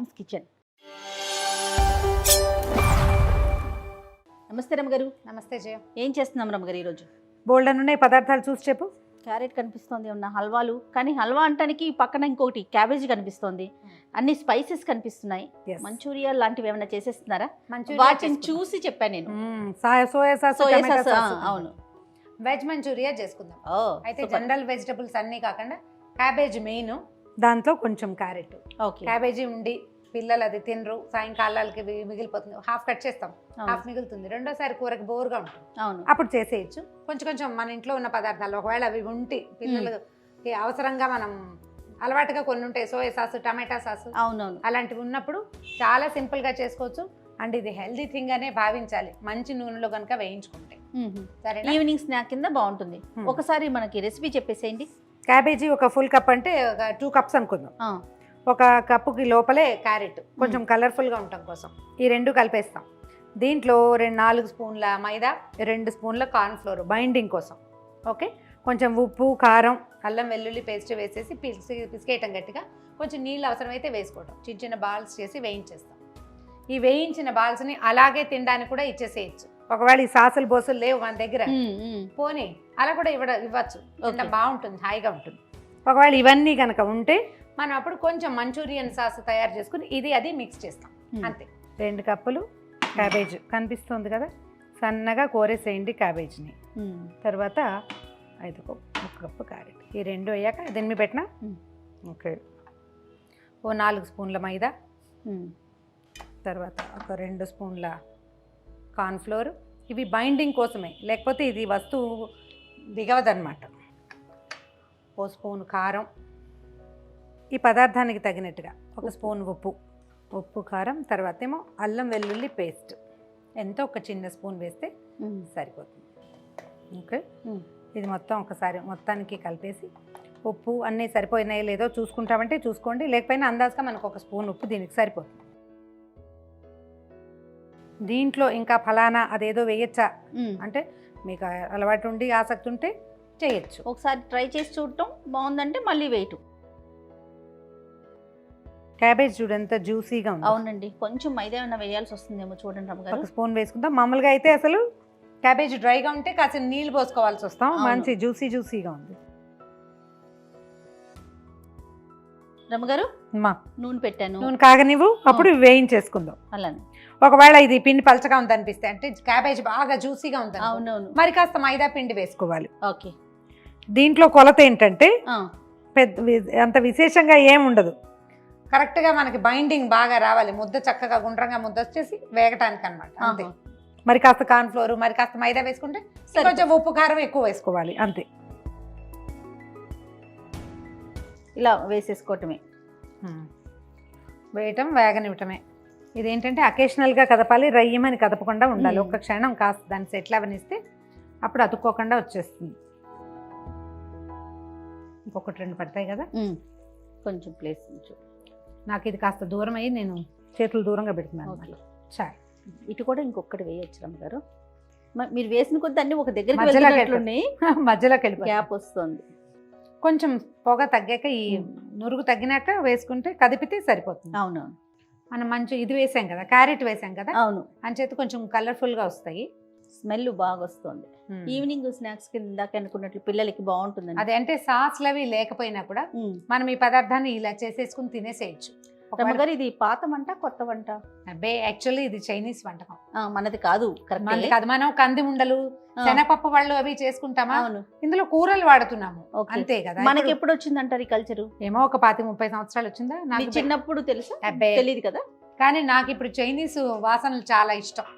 Moms kitchen. నమస్తే రమగారు. నమస్తే జయ. ఏం చేస్తున్నాం రమగారు ఈరోజు? బోల్డ్ అని ఉన్నాయి పదార్థాలు చూసి చెప్పు. క్యారెట్ కనిపిస్తోంది, ఉన్న హల్వాలు, కానీ హల్వా అంటానికి పక్కన ఇంకొకటి క్యాబేజీ కనిపిస్తోంది, అన్ని స్పైసెస్ కనిపిస్తున్నాయి. మంచూరియా లాంటివి ఏమైనా చేసేస్తున్నారా? వాటిని చూసి చెప్పాను నేను. Soya sauce. అవును, వెజ్ మంచూరియా చేసుకుందాం. అయితే జనరల్ వెజిటబుల్స్ అన్నీ కాకుండా క్యాబేజీ మెయిన్, దాంతో కొంచెం క్యారెట్. క్యాబేజీ ఉండి పిల్లలు అది తినరు, సాయంకాలాలకి మిగిలిపోతుంది, హాఫ్ కట్ చేస్తాం, హాఫ్ మిగులుతుంది, రెండోసారి కూరకి బోర్గా ఉంటుంది. అప్పుడు చేసేయచ్చు. కొంచెం కొంచెం మన ఇంట్లో ఉన్న పదార్థాలు ఒకవేళ అవి ఉంటే పిల్లలకి అవసరంగా మనం అలవాటుగా కొన్ని ఉంటాయి, సోయా సాస్, టమాటా సాస్, అవునవును, అలాంటివి ఉన్నప్పుడు చాలా సింపుల్గా చేసుకోవచ్చు. అండ్ ఇది హెల్దీ థింగ్ అనే భావించాలి మంచి నూనెలో కనుక వేయించుకుంటే. సరే, ఈవినింగ్ స్నాక్ కింద బాగుంటుంది. ఒకసారి మనకి రెసిపీ చెప్పేసేయండి. క్యాబేజీ ఒక ఫుల్ కప్ అంటే 2 కప్స్ అనుకుందాం. ఒక కప్పుకి లోపలే క్యారెట్ కొంచెం కలర్ఫుల్గా ఉండటం కోసం ఈ 2 కలిపేస్తాం. దీంట్లో 4 స్పూన్ల మైదా, 2 స్పూన్ల కార్న్ఫ్లోర్ బైండింగ్ కోసం. ఓకే, కొంచెం ఉప్పు, కారం, అల్లం వెల్లుల్లి పేస్ట్ వేసేసి పిసికేయటం గట్టిగా, కొంచెం నీళ్ళు అవసరమైతే వేసుకోవటం, చిన్న చిన్న బాల్స్ చేసి వేయించేస్తాం. ఈ వేయించిన బాల్స్ని అలాగే తినడానికి కూడా ఇచ్చేసేయచ్చు. ఒకవేళ ఈ సాసులు బోసులు లేవు మన దగ్గర, పోనీ అలా కూడా ఇవ్వచ్చు, బాగుంటుంది, హాయిగా ఉంటుంది. ఒకవేళ ఇవన్నీ కనుక ఉంటే మనం అప్పుడు కొంచెం మంచూరియన్ సాస్ తయారు చేసుకుని ఇది అది మిక్స్ చేస్తాం, అంతే. 2 కప్పులు క్యాబేజ్ కనిపిస్తుంది కదా, సన్నగా కోరేసేయండి క్యాబేజ్ని. తర్వాత 1 కప్పు క్యారెట్, ఈ 2 అయ్యాక దీని మీద పెట్టినా. ఓకే, 4 స్పూన్ల మైదా, తర్వాత ఒక 2 స్పూన్ల కార్న్ఫ్లోర్, ఇవి బైండింగ్ కోసమే, లేకపోతే ఇది వస్తువు దిగవదన్నమాట. 1 స్పూన్ కారం, ఈ పదార్థానికి తగినట్టుగా 1 స్పూన్ ఉప్పు కారం, తర్వాత ఏమో అల్లం వెల్లుల్లి పేస్ట్ ఎంతో ఒక చిన్న స్పూన్ వేస్తే సరిపోతుంది. ఓకే, ఇది మొత్తం ఒకసారి మొత్తానికి కలిపేసి ఉప్పు అన్నీ సరిపోయినాయి లేదో చూసుకుంటామంటే చూసుకోండి, లేకపోయినా అందాజుగా మనకు 1 స్పూన్ ఉప్పు దీనికి సరిపోతుంది. దీంట్లో ఇంకా ఫలానా అదేదో వేయచ్చా అంటే మీకు అలవాటు ఉండి ఆసక్తి ఉంటే చేయొచ్చు. ఒకసారి ట్రై చేసి చూడటం, బాగుందంటే మళ్ళీ వేయటం. క్యాబేజ్ చూడంత జ్యూసీగా ఉంది. అవునండి, కొంచెం మైదా ఏమైనా వేయాల్సి వస్తుందేమో చూడండి రమ్మగారు. 1 స్పూన్ వేసుకుందాం. మామూలుగా అయితే అసలు క్యాబేజ్ డ్రైగా ఉంటే కాస్త నీళ్ళు పోసుకోవాల్సి వస్తాం. మంచి జ్యూసీగా ఉంది. రమ్మగారు, నూనె పెట్టాను, నూనె కాగనివ్వు, అప్పుడు వేయించేసుకుందాం. అలానే ఒకవేళ ఇది పిండి పలచగా ఉంది అనిపిస్తే, అంటే క్యాబేజ్ బాగా జ్యూసీగా ఉంది, అవునవును, మరి కాస్త మైదా పిండి వేసుకోవాలి. ఓకే, దీంట్లో కొలత ఏంటంటే అంత విశేషంగా ఏం ఉండదు, కరెక్ట్గా మనకి బైండింగ్ బాగా రావాలి, ముద్ద చక్కగా గుండ్రంగా ముద్ద వచ్చేసి వేగటానికి అనమాట, అంతే. మరి కాస్త కార్న్ఫ్లోర్, మరి కాస్త మైదా వేసుకుంటే కొంచెం ఉప్పు కారం ఎక్కువ వేసుకోవాలి, అంతే. ఇలా వేసేసుకోవటమే, వేయటం, వేగనివ్వటమే. ఇదేంటంటే అకేషనల్గా కదపాలి, రయ్యమని కదపకుండా ఉండాలి. ఒక్క క్షణం కాస్త దాన్ని సెటిల్ అవనిస్తే అప్పుడు అతుక్కోకుండా వచ్చేస్తుంది. ఇంకొకటి 2 పడతాయి కదా, కొంచెం ప్లేస్ ఉంచు. నాకు ఇది కాస్త దూరం అయ్యి నేను చేతులు దూరంగా పెడుతున్నాను. చాలు, ఇటు కూడా ఇంకొకటి వేయచ్చు రమ్మగారు. మీరు వేసిన కొద్ది అన్ని ఒక దగ్గర మధ్యలోకి వెళ్ళి గ్యాప్ వస్తుంది. కొంచెం పొగ తగ్గాక, ఈ నురుగు తగ్గినాక వేసుకుంటే కదిపితే సరిపోతుంది. అవునవును, మనం మంచి ఇది వేసాం కదా, క్యారెట్ వేసాం కదా, అవును, అంచేత కొంచెం కలర్ఫుల్గా వస్తాయి, స్మెల్ బాగా వస్తుంది. ఈవినింగ్ స్నాక్స్ కింద అనుకున్నట్లు పిల్లలకి బాగుంటుంది. అదే అంటే సాస్లు అవి లేకపోయినా కూడా మనం ఈ పదార్థాన్ని ఇలా చేసేసుకుని తినేసేయచ్చు. రమ్మగారు, ఇది పాత వంట కొత్త వంట? అబ్బే, యాక్చువల్లీ ఇది చైనీస్ వంటకం, మనది కాదు. మనది కాదు, మనం కంది ఉండలు, శనగపప్పు వాళ్ళు అవి చేసుకుంటామా, ఇందులో కూరలు వాడుతున్నాము, అంతే కదా. మనకి ఎప్పుడు వచ్చిందంటారు ఈ కల్చరు? ఏమో ఒక 25-30 సంవత్సరాలు వచ్చిందా. నాకు చిన్నప్పుడు తెలుసా? తెలియదు కదా. కానీ నాకు ఇప్పుడు చైనీస్ వాసనలు చాలా ఇష్టం,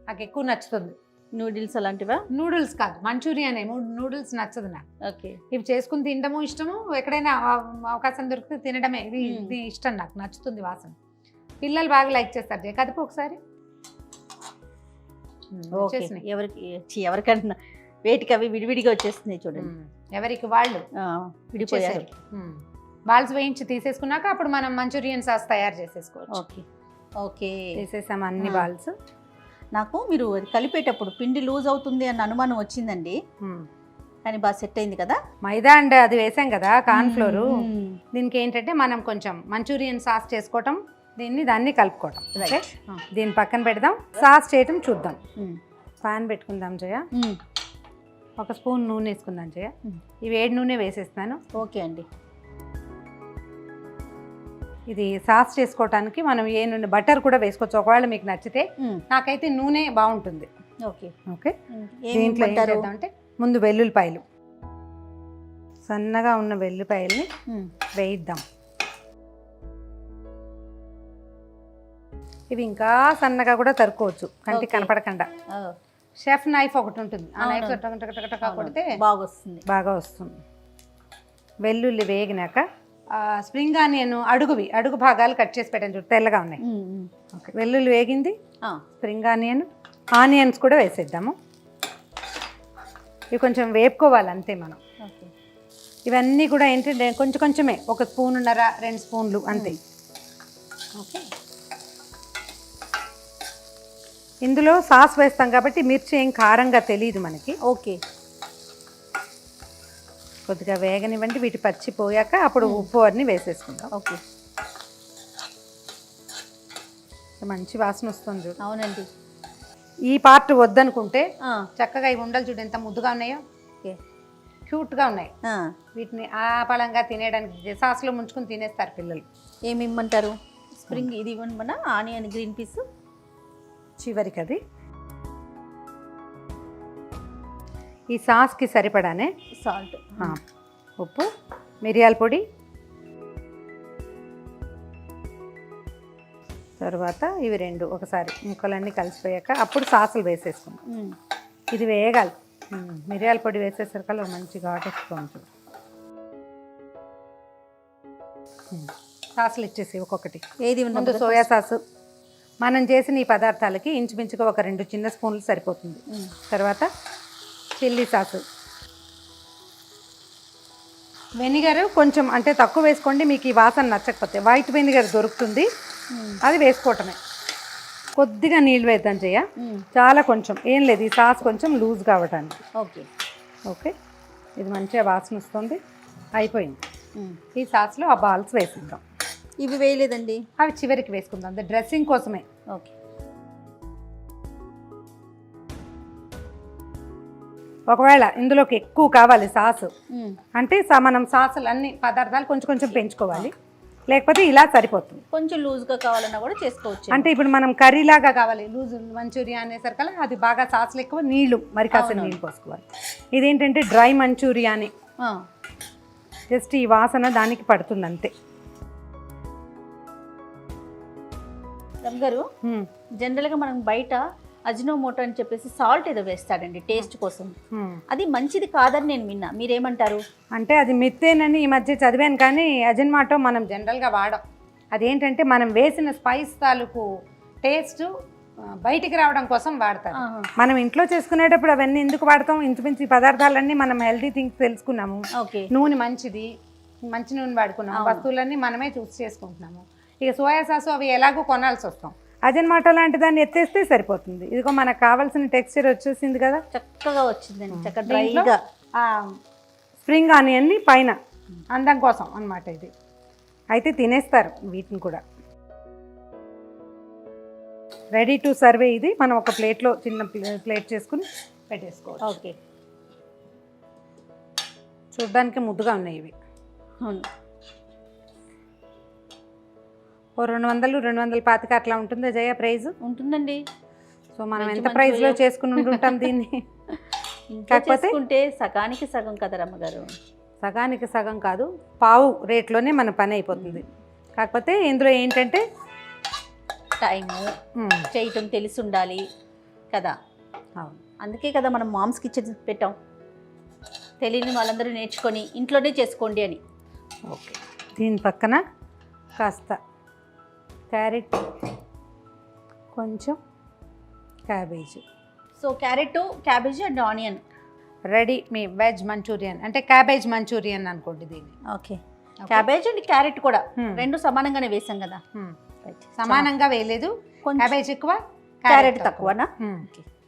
నాకు ఎక్కువ నచ్చుతుంది. నూడిల్స్ అలాంటివా? నూడిల్స్ కాదు, మంచూరియన్ ఏమో, నూడిల్స్ నచ్చదు నాకు. ఓకే, ఇవి చేసుకుని తినడము ఇష్టము, ఎక్కడైనా అవకాశం దొరికితే తినడమే, ఇది ఇష్టం, నాకు నచ్చుతుంది వాసన. పిల్లలు బాగా లైక్ చేస్తారు. కదుపు ఒకసారి. ఎవరికన్నా వేటికి అవి విడివిడిగా వచ్చేస్తున్నాయి చూడండి, ఎవరికి వాళ్ళు విడిపోయారు. బాల్స్ వేయించి తీసేసుకున్నాక అప్పుడు మనం మంచూరియన్ సాస్ తయారు చేసేసుకోవచ్చు. ఓకే ఓకే, తీసేసాము అన్ని బాల్స్. నాకు మీరు అది కలిపేటప్పుడు పిండి లూజ్ అవుతుంది అన్న అనుమానం వచ్చిందండి, కానీ బాగా సెట్ అయింది కదా. మైదా అండ్ అది వేసాం కదా కార్న్ఫ్లోర్, దీనికి ఏంటంటే మనం కొంచెం మంచూరియన్ సాస్ చేసుకోవటం దాన్ని కలుపుకోవడం. ఓకే, దీన్ని పక్కన పెడదాం. సాస్ చేయటం చూద్దాం. పాన్ పెట్టుకుందాం జయ. ఒక స్పూన్ నూనె వేసుకుందాం జయ. ఈ వేడి నూనె వేసేస్తాను. ఓకే అండి. ఇది సాస్ చేసుకోవటానికి మనం ఏ నూనె, బటర్ కూడా వేసుకోవచ్చు ఒకవేళ మీకు నచ్చితే. నాకైతే నూనె బాగుంటుంది. ఓకే ఓకే, దీంట్లో ఏం చేద్దామంటే ముందు వెల్లుల్లిపాయలు, సన్నగా ఉన్న వెల్లుల్లిపాయల్ని వేయిద్దాం. ఇవి ఇంకా సన్నగా కూడా తరుకోవచ్చు, కంటికి కనపడకుండా. షెఫ్ నైఫ్ ఒకటి ఉంటుంది, ఆ నైఫ్ కొడితే బాగా వస్తుంది. వెల్లుల్లి వేగినాక స్ప్రింగ్ ఆనియన్ అడుగు భాగాలు కట్ చేసి పెట్టాను చూడు, తెల్లగా ఉన్నాయి. ఓకే, వెల్లుల్లి వేగింది. స్ప్రింగ్ ఆనియన్స్ కూడా వేసేద్దాము. ఇవి కొంచెం వేపుకోవాలి అంతే మనం. ఇవన్నీ కూడా ఏంటంటే కొంచెమే, 1 స్పూన్నర 2 స్పూన్లు అంతే. ఓకే, ఇందులో సాస్ వేస్తాం కాబట్టి మిర్చి ఏం కారంగా తెలియదు మనకి. ఓకే, కొద్దిగా వేగనివ్వండి. వీటి పచ్చి పోయాక అప్పుడు ఉప్పు అన్ని వేసేసుకుందాం. ఓకే, మంచి వాసన వస్తుంది చూడు. అవునండి. ఈ పార్ట్ వద్దనుకుంటే చక్కగా ఈ ఉండలు చూడు ఎంత ముద్దుగా ఉన్నాయో, క్యూట్గా ఉన్నాయి. వీటిని ఆపళంగా తినేయడానికి సాస్లో ముంచుకొని తినేస్తారు పిల్లలు. ఏమి ఇమ్మంటారు? స్ప్రింగ్ ఇది ఇవ్వమన్నా, ఆనియన్ గ్రీన్ పీస్ చివరికి అది. ఈ సాస్కి సరిపడానే సాల్ట్, ఉప్పు, మిరియాల పొడి, తర్వాత ఇవి 2 ఒకసారి ముక్కలన్నీ కలిసిపోయాక అప్పుడు సాసులు వేసేసుకుందాం. ఇది వేయగాలి. మిరియాల పొడి వేసేసరికల్లా మంచి ఘాటు వస్తుంది. సాసులు ఇచ్చేసి ఒక్కొక్కటి. ఏది ముందు సోయా సాసు. మనం చేసిన ఈ పదార్థాలకి ఇంచుమించుగా ఒక 2 చిన్న స్పూన్లు సరిపోతుంది. తర్వాత చిల్లీ సాసు, వెనిగర్ కొంచెం అంటే తక్కువ వేసుకోండి, మీకు ఈ వాసన నచ్చకపోతే. వైట్ వెనిగర్ దొరుకుతుంది, అది వేసుకోవటమే. కొద్దిగా నీళ్ళు వేద్దాం చెయ్య, చాలా కొంచెం, ఏం లేదు. ఈ సాస్ కొంచెం లూజ్ కావటానికి. ఓకే ఓకే, ఇది మంచిగా వాసన వస్తుంది. అయిపోయింది. ఈ సాస్లో ఆ బాల్స్ వేసిద్దాం. ఇవి వేయలేదండి, అవి చివరికి వేసుకుందాం, డ్రెస్సింగ్ కోసమే. ఓకే, ఒకవేళ ఇందులోకి ఎక్కువ కావాలి సాసు అంటే మనం సాసులు అన్ని పదార్థాలు కొంచెం పెంచుకోవాలి, లేకపోతే ఇలా సరిపోతుంది. కొంచెం లూజ్గా కావాలన్నా కూడా చేసుకోవచ్చు. అంటే ఇప్పుడు మనం కర్రీలాగా కావాలి లూజ్ మంచూరియా అనేసరికల్లా అది బాగా సాసులు ఎక్కువ, నీళ్లు మరి కాస్త నీళ్ళు పోసుకోవాలి. ఇదేంటంటే డ్రై మంచూరియాని, జస్ట్ ఈ వాసన దానికి పడుతుంది అంతే. గారు జనరల్గా మనం బయట అజినోమోటో అని చెప్పేసి సాల్ట్ ఏదో వేస్తాడండి టేస్ట్ కోసం, అది మంచిది కాదని నేను విన్నా, మీరేమంటారు? అంటే అది మిత్తేనని ఈ మధ్య చదివాను, కానీ అజినోమోటో మనం జనరల్గా వాడం. అదేంటంటే మనం వేసిన స్పైస్ తాలూకు టేస్ట్ బయటికి రావడం కోసం వాడతారు. మనం ఇంట్లో చేసుకునేటప్పుడు అవన్నీ ఎందుకు వాడతాం? ఇంచుమించు ఈ పదార్థాలన్నీ మనం హెల్తీ థింగ్స్ తెలుసుకున్నాము. నూనె మంచిది, మంచి నూనె వాడుకున్నాము, వస్తువులన్నీ మనమే చూస్ చేసుకుంటున్నాము. ఇక సోయా సాసు అవి ఎలాగో కొనాల్సి వస్తాం. అజినోమోటో లాంటి దాన్ని ఎత్తేస్తే సరిపోతుంది. ఇదిగో మనకు కావాల్సిన టెక్స్చర్ వచ్చేసింది కదా, చక్కగా వచ్చిందండి, చక్కగా డ్రైగా. స్ప్రింగ్ ఆనియన్ని పైన అందం కోసం అన్నమాట. ఇది అయితే తినేస్తారు వీటిని కూడా. Ready to survey. ఇది మనం ఒక ప్లేట్లో, చిన్న ప్లేట్ చేసుకుని పెట్టేసుకోవచ్చు. ఓకే, చూడ్డానికి ముద్దుగా ఉన్నాయి ఇవి. అవును, ఓ 200-225 అట్లా ఉంటుందా జయ ప్రైజ్? ఉంటుందండి. సో మనం ఎంత ప్రైస్లో చేసుకుని ఉంటాం దీన్ని? కాకపోతే సగానికి సగం కదా రమ్మగారు. సగానికి సగం కాదు, పావు రేట్లోనే మన పని అయిపోతుంది. కాకపోతే ఇందులో ఏంటంటే టైము చేయటం తెలిసి ఉండాలి కదా. అందుకే కదా మనం మామ్స్ కిచెన్ పెట్టాం, తెలియని వాళ్ళందరూ నేర్చుకొని ఇంట్లోనే చేసుకోండి అని. ఓకే, దీని పక్కన కాస్త క్యారెట్, కొంచెం cabbage. So carrot, cabbage and onion ready. Me veg Manchurian అంటే క్యాబేజ్ మంచూరియన్ అనుకోండి దీన్ని. ఓకే, క్యాబేజ్ అండ్ క్యారెట్ కూడా 2 సమానంగానే వేసాం కదా. సమానంగా వేయలేదు, క్యాబేజ్ ఎక్కువ క్యారెట్ తక్కువనా?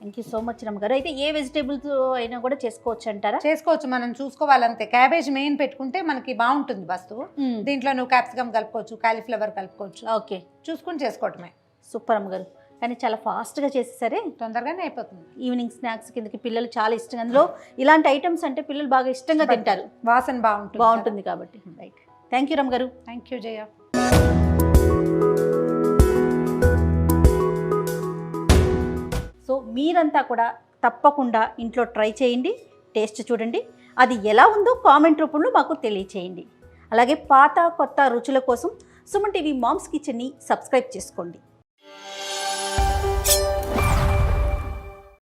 థ్యాంక్ యూ సో మచ్ రమ్మ గారు. అయితే ఏ వెజిటేబుల్స్ అయినా కూడా చేసుకోవచ్చు అంటారా? చేసుకోవచ్చు, మనం చూసుకోవాలంతే. క్యాబేజ్ మెయిన్ పెట్టుకుంటే మనకి బాగుంటుంది వస్తువు. దీంట్లో నువ్వు క్యాప్సికమ్ కలుపుకోవచ్చు, కాలీఫ్లవర్ కలుపుకోవచ్చు. ఓకే, చూసుకుని చేసుకోవటమే. సూపర్ అమ్మ గారు. కానీ చాలా ఫాస్ట్గా చేసేసరే, తొందరగానే అయిపోతుంది. ఈవినింగ్ స్నాక్స్ కిందకి పిల్లలు చాలా ఇష్టంగా, అందులో ఇలాంటి ఐటమ్స్ అంటే పిల్లలు బాగా ఇష్టంగా తింటారు, వాసన బాగుంటుంది కాబట్టి. రైట్, థ్యాంక్ యూ రమ్మ గారు. Thank you Jaya. సో మీరంతా కూడా తప్పకుండా ఇంట్లో ట్రై చేయండి, టేస్ట్ చూడండి, అది ఎలా ఉందో కామెంట్ రూపంలో మాకు తెలియచేయండి. అలాగే పాత కొత్త రుచుల కోసం సుమన్ టీవీ మామ్స్ కిచెన్ని సబ్స్క్రైబ్ చేసుకోండి.